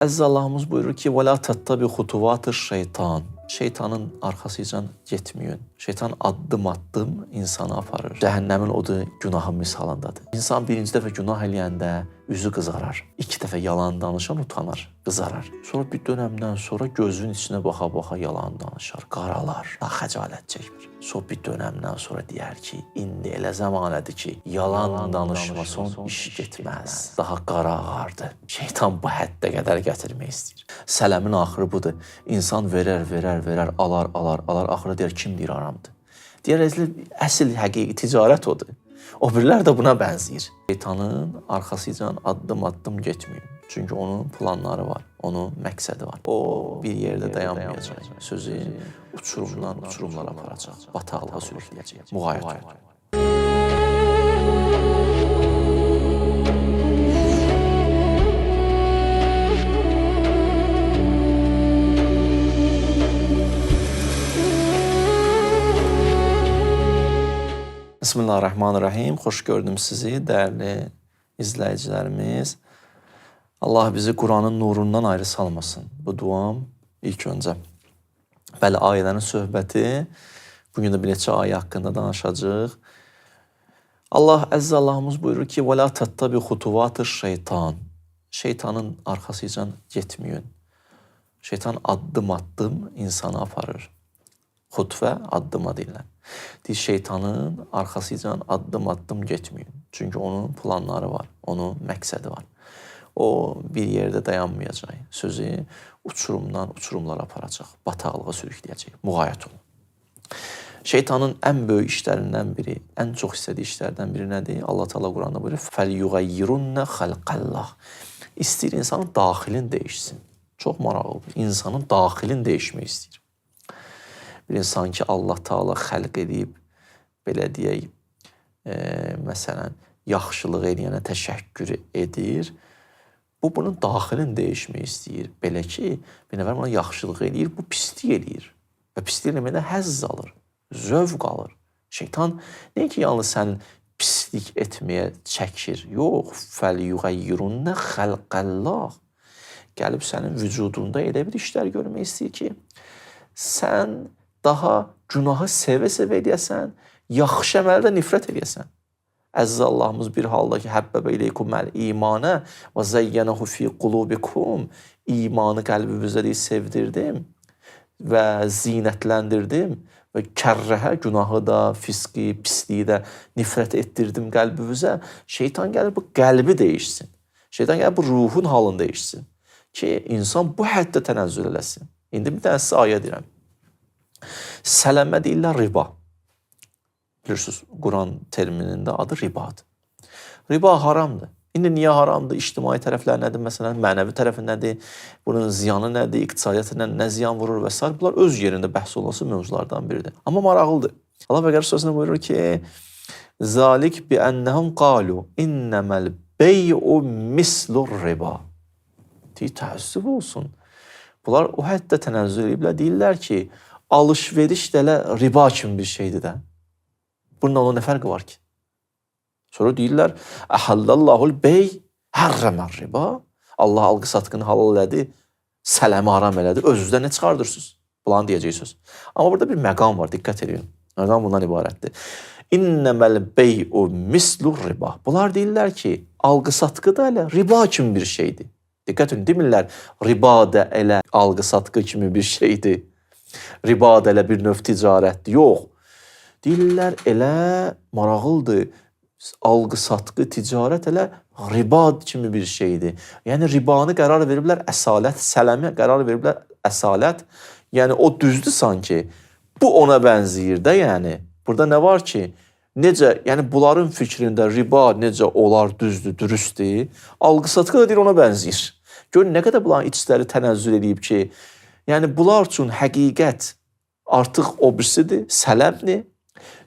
Əziz Allahımız buyurur ki, وَلَا تَتَّبِ خُطُوَاتِ şeytan. Şeytanın arxasıcan getməyin. Şeytan addım-addım insanı aparır. Cəhənnəmin odu günahın misalındadır. İnsan birinci dəfə günah eləyəndə üzü qızarar. İki dəfə yalan danışan utanır, qızarar. Sonra bir dönəmdən sonra gözünün içinə baxa-baxa yalan danışar, qaralar, daha xəcalət çəkmir. Sonra bir dönəmdən sonra deyər ki, indi elə zəmanədir ki, yalan danışma son iş getməz. Daha qara ağardı. Şeytan bu həddə qədər gətirmək istəyir. Sələmin axırı budur. İnsan verər, alar. Axırı deyər, kim deyir aramdır. Deyər, əsl həqiqi ticarət odur. O birilər də buna bənzəyir. Şeytanın arxasıcan addım-addım getməyin. Çünki onun planları var, onun məqsədi var. O bir yerdə dayanmayacaq. Sözü uçurumdan uçurumlara aparacaq, bataqlığa sürükləyəcək. Müğayət ol. Bismillahirrahmanirrahim. Xoş gördüm sizi, dəyərli izləyicilərimiz. Allah bizi Quranın nurundan ayrı salmasın. Bu duam ilk öncə. Bəli, ayələrin söhbəti. Bugün də bir neçə ayə haqqında danışacağıq. Allah, əziz Allahımız buyurur ki, وَلَا تَتَّبِ خُطُوَاتِ şeytan. Şeytanın arxasıcan getməyin. Şeytan addım-addım insanı aparır. Xutvə addıma deyirlər. Deyir, şeytanın arxasıcan addım-addım getməyin. Çünki onun planları var, onun məqsədi var. O bir yerdə dayanmayacaq. Sözü uçurumdan uçurumlara aparacaq, bataqlığa sürükləyəcək. Müğayət olun. Şeytanın ən böyük işlərindən biri, ən çox istədiyi işlərdən biri nədir? Allah Teala Quranda buyurur, فَلْيُغَيِّرُنَّ خَلْقَ اللّٰهِ. İstəyir insanın daxilini dəyişsin. Çox maraqlıdır. İnsanın daxilini dəyişmək istəyir. Bir insan ki, Allah Teala xəlq edib, belə deyək, məsələn, yaxşılıq eləyənə təşəkkür edir. Bu, bunun daxilini dəyişmək istəyir. Belə ki, bir nəfər buna yaxşılıq eləyir, bu pislik eləyir. Və pislik eləməkdə həzz alır, zövq alır. Şeytan nə ki, yalnız sənin pislik etməyə çəkir. Yox, فَلْيُغَيِّرُنَّ خَلْقَ اللّٰهِ. Gəlib sənin vücudunda elə bir işlər görmək istəyir ki, sən daha günahı sevə-sevə eləyəsən, yaxşı əməldə nifrət eləyəsən. Əziz Allahımız bir halda ki, həbbəbə iləykuməl imanə və zəyyənəhu fi qulubikum. İmanı qəlbimizdə deyil, sevdirdim və zinətləndirdim və kərrəhə, günahı da, fiski, pisliyi də nifrət etdirdim qəlbimizə. Şeytan gəlir bu qəlbi dəyişsin. Şeytan gəlir bu ruhun halını dəyişsin ki, insan bu həddə tənəzzül eləsin. İndi bir dənə sizə ayə deyirəm. Sələmə deyirlər riba. Bilirsiniz, Quran terminində adı ribadır. Riba haramdır. İndi niyə haramdır? İctimai tərəflər nədir? Məsələn, mənəvi tərəfi nədir? Bunun ziyanı nədir? İqtisadiyyatına nə ziyan vurur və s. Bunlar öz yerində bəhs olunası mövzulardan biridir. Amma maraqlıdır. Allah Bəqərə surəsində buyurur ki, Zalik bi ennəhum qalu innəməl bey'u mislur riba. Deyir, təəssüf olsun. Bunlar o həddə tənəzzül ediblər. Deyirlər ki, alış-veriş də elə riba kimi bir şeydir də. Bununla onun nə fərqi var ki? Sonra deyirlər, Əhəllallahul bey, hərrəmər riba. Allah alqı-satqını halal elədi, sələmi haram elədi. Özünüzdən nə çıxardırsınız? Bunları deyəcəksiniz. Amma burada bir məqam var, diqqət edin. Məqam bundan ibarətdir. İnnəməl bey'u mislur riba. Bunlar deyirlər ki, alqı-satqı da elə riba kimi bir şeydir. Diqqət edin, demirlər, riba da elə alqı-satqı kimi bir şeydir. Riba da elə bir növ ticarətdir. Yox. Deyirlər, elə maraqlıdır. Alqı-satqı, ticarət elə riba kimi bir şeydir. Yəni, ribanı qərar veriblər əsalət, sələmi qərar veriblər əsalət. Yəni, o düzdür sanki. Bu ona bənzəyir də, yəni. Burada nə var ki, necə, yəni bunların fikrində riba necə olar, düzdür, dürüstdür. Alqı-satqı da deyir, ona bənzəyir. Görün, nə qədər bunların içləri tənəzzül edib ki, yəni bunlar üçün həqiqət artıq o birisidir, sələmdir.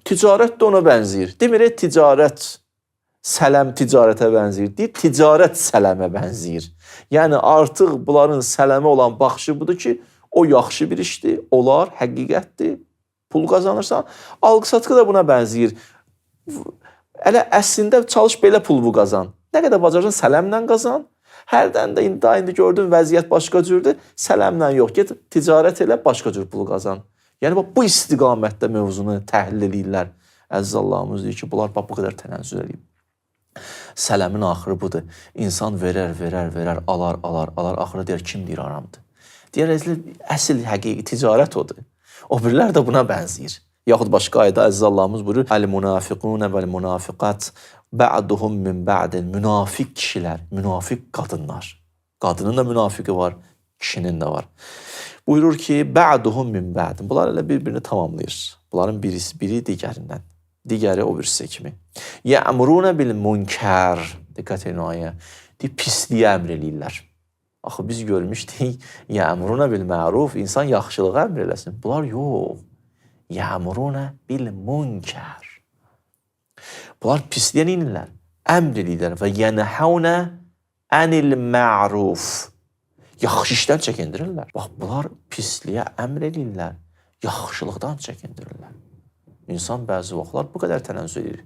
Ticarət də ona bənzəyir. Demir, ticarət, sələm ticarətə bənzəyir. Deyir, ticarət sələmə bənzəyir. Yəni artıq bunların sələmə olan baxışı budur ki, o yaxşı bir işdir, olar, həqiqətdir, pul qazanırsan. Alqı-satqı da buna bənzəyir. Elə əslində çalış belə pul qazan. Nə qədər bacarırsan sələmlə qazan. Hərdən də indi gördün vəziyyət başqa cürdür, sələmlə yox, get ticarət elə, başqa cür pul qazan. Yəni bax bu istiqamətdə mövzunu təhlil edirlər. Əziz Allahımız deyir ki, bunlar bax bu qədər tənəzzül edib. Sələmin axırı budur. İnsan verər, alar, axırı deyər kim deyir aramdır. Deyər əsl həqiqi ticarət odur. O birilər də buna bənzəyir. Yaxud başqa ayda əziz Allahımız buyurur: "Əl-münafiqun vəl-münafiqat ba'duhum min ba'din." Münafiq kişilər, münafiq qadınlar. Qadının da münafiqi var, kişinin də var. Buyurur ki, "Ba'duhum min ba'din." Bunlar elə bir-birini tamamlayır. Bunların biri digərindən, digəri o birisi kimi. "Ya'muruna bil munkar." Diqqət edin ayəyə. Pisliyə əmr eləyirlər. Axı biz görmüşdik, "Ya'muruna bil ma'ruf." İnsan yaxşılığı əmr eləsin. Bunlar yox. Ya'muruna bil munkar. Bunlar pisliyə inirlər, əmr eləyirlər və yenəhəvnə anil ma'ruf. Yaxşı işdən çəkindirirlər. Bax, bunlar pisliyə əmr eləyirlər, yaxşılıqdan çəkindirirlər. İnsan bəzi vaxtlar bu qədər tənəzzül edir.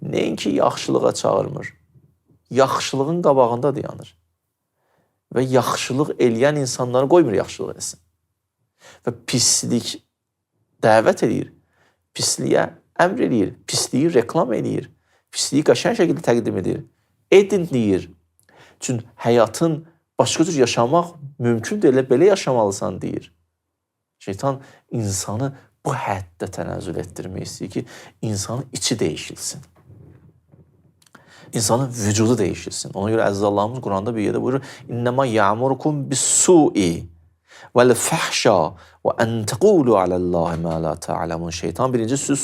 Nəinki yaxşılığa çağırmır, yaxşılığın qabağında dayanır. Və yaxşılıq eləyən insanları qoymur yaxşılıq etsin. Və pislik dəvət edir, pisliyə əmr edir, pisliyi reklam edir, pisliyi qəşəng şəkildə təqdim edir, edin deyir. Çünki həyatın başqa cür yaşamaq mümkündür, elə belə yaşamalısan deyir. Şeytan insanı bu həddə tənəzzül etdirmək istəyir ki, insanın içi değişilsin. İnsanın vücudu değişilsin. Ona görə əziz Allahımız Quranda bir yerdə buyurur: "İnnəmə ya'murukum bis-su'i vel-fahşa və en tequlu alallahi ma la ta'lamun." Şeytan birinci söz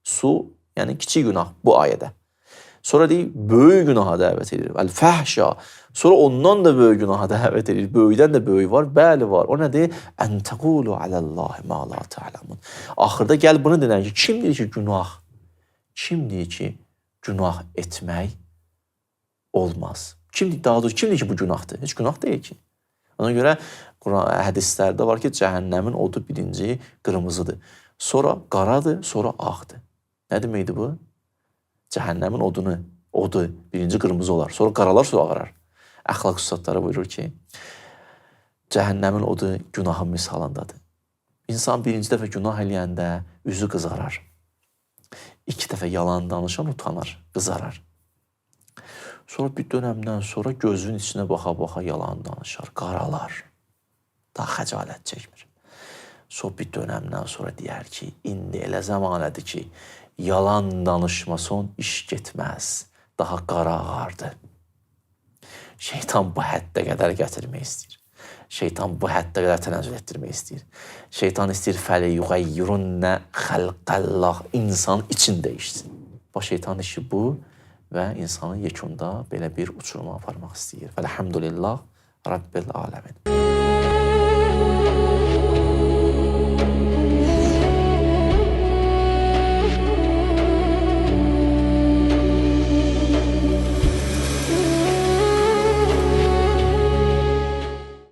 su, yəni kiçik günah bu ayədə. Sonra deyir, böyük günaha dəvət edir. Vel-fahşa. Sonra ondan da böyük günaha dəvət edir. Böyükdən də böyük var, bəli var. O nədir? En tequlu alallahi ma la ta'lamun. Axırda gəl bunu denən ki, kim deyir ki günah? Kim deyir ki günah etmək olmaz? Daha doğrusu kim deyir ki bu günahdır? Heç günah deyil ki. Ona görə hədislərdə var ki, cəhənnəmin odu birinci qırmızıdır. Sonra qaradır, sonra ağdır. Nə deməkdir bu? Cəhənnəmin odu birinci qırmızı olar. Sonra qaralar, sonra ağarar. Əxlaq üstadları buyurur ki, cəhənnəmin odu günahın misalındadır. İnsan birinci dəfə günah eləyəndə üzü qızarar. 2 dəfə yalan danışan utanar, qızarar. Sonra bir dönəmdən sonra gözünün içinə baxa-baxa yalan danışar, qaralar. Daha xəcalət çəkmir. Sonra bir dönəmdən sonra deyər ki, indi elə zamanədir ki, yalan danışmason iş getməz, daha qara ağardı. Şeytan bu həddə qədər gətirmək istəyir. Şeytan bu həddə qədər tənəzzül etdirmək istəyir. Şeytan istəyir fəliyuğayyirunə xəlqəllah, insan için değişsin. Bax, şeytan işi bu və insanı yekunda belə bir uçuruma aparmaq istəyir. Vəlhamdülillah Rabbil aləmin.